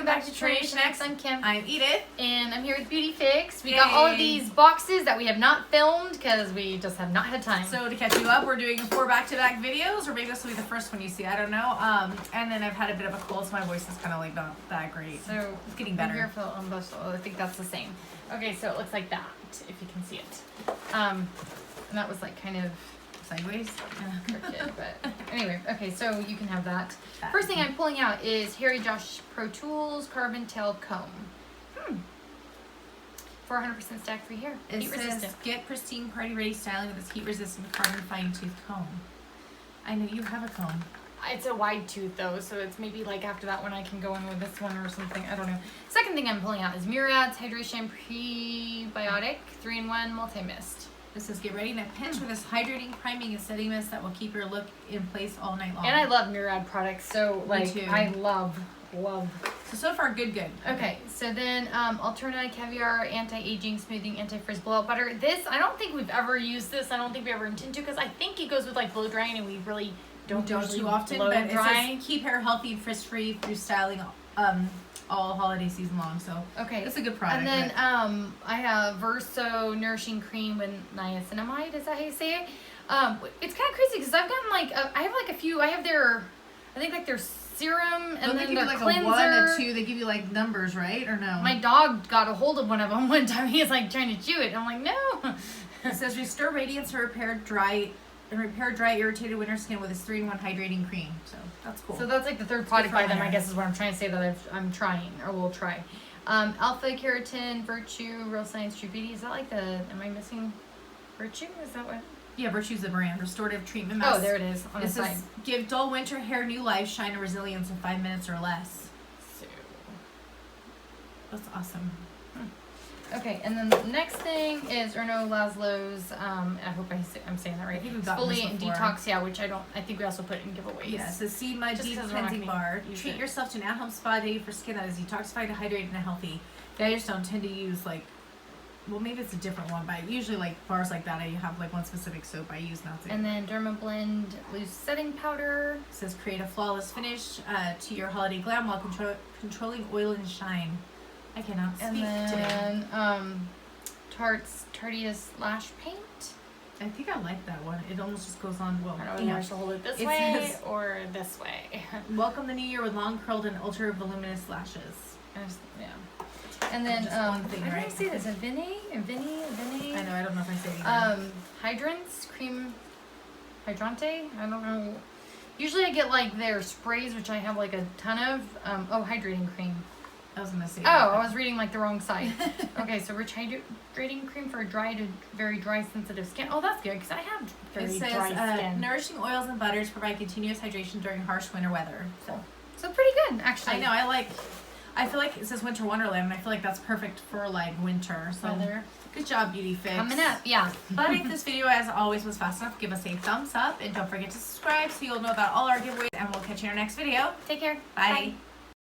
back to Tradition X. I'm Kim. I'm Edith. And I'm here with BeautyFix. We got all of these boxes that we have not filmed because we just have not had time. So to catch you up, we're doing 4 back-to-back videos, or maybe this will be the first one you see, I don't know. And then I've had a bit of a cold, so my voice is kind of like not that great. So it's getting better. Here for I think that's the same. Okay, so it looks like that, if you can see it. And that was like kind of sideways. Crooked, but anyway, okay, so you can have that. First thing I'm pulling out is Harry Josh Pro Tools Carbon Tail Comb. 400% stack-free hair. It Heat says, resistant. get pristine party-ready styling with this heat-resistant carbon fine-tooth comb. I know you have a comb. It's a wide tooth though, so it's maybe like after that one I can go in with this one or something. I don't know. Second thing I'm pulling out is Myriad's Hydration Prebiotic 3-in-1 Multi-Mist. This says get ready in a pinch with this hydrating, priming, and setting mist that will keep your look in place all night long. And I love Myriad products, so like I love. So far good. Okay, so then Alterna Caviar Anti-Aging Smoothing Anti-Frizz Blowout Butter. This, I don't think we've ever used this. I don't think we ever intend to, because I think it goes with like blow drying, and we really don't too often. Blow but dry. It says keep hair healthy and frizz-free through styling all holiday season long. So okay, it's a good product. And then I have Verso Nourishing Cream with niacinamide. Is that how you say it? It's kind of crazy because I've gotten like I have like a few. I have their, I think like their serum, and then they give their you like cleanser. A 1, a 2. They give you like numbers, right? Or no? My dog got a hold of one of them one time. He was like trying to chew it. I'm like, no. It says restore radiance and repair dry, irritated winter skin with this 3-in-1 hydrating cream. So that's cool. So that's like the third product by them, I guess, is what I'm trying to say that I'm trying or will try. Alpha Keratin Virtue Real Science True Beauty. Is that like the? Am I missing Virtue? Is that what? Yeah, Virtue's the brand. Restorative treatment mask. Oh, there it is on the side. Give dull winter hair new life, shine, and resilience in 5 minutes or less. So that's awesome. Okay, and then the next thing is Erno Laszlo's, I hope I'm saying that right. Exfoliate and Detox, yeah, which I think we also put in giveaways. Yes, the Sea Mud Deep Cleansing Bar. Treat yourself to an at-home spa day for skin that is detoxified, hydrated, and healthy. I just don't tend to use like, well, maybe it's a different one, but usually like bars like that, I have like one specific soap I use now too. And then Dermablend Loose Setting Powder. It says create a flawless finish to your holiday glam while controlling oil and shine. I cannot speak today. And then Tarte's Lash Paint. I think I like that one. It almost just goes on well. I don't know if I should hold it this way or this way. Welcome the new year with long curled and ultra voluminous lashes. Yeah. And then one thing, how do I right? say this? A Vinny? I know, I don't know if I say it either. Hydrants, cream hydrante. I don't know. Usually I get like their sprays, which I have like a ton of. Hydrating cream. I was gonna say. I was reading like the wrong side. Okay, so rich hydrating cream for dry to very dry sensitive skin. Oh, that's good because I have very dry skin. Nourishing oils and butters provide continuous hydration during harsh winter weather. So pretty good actually. I know. I feel like it says Winter Wonderland, and I feel like that's perfect for like winter. So good job, BeautyFix. Coming up, yeah. But if this video, as always, was fast enough, give us a thumbs up, and don't forget to subscribe so you'll know about all our giveaways. And we'll catch you in our next video. Take care. Bye. Bye.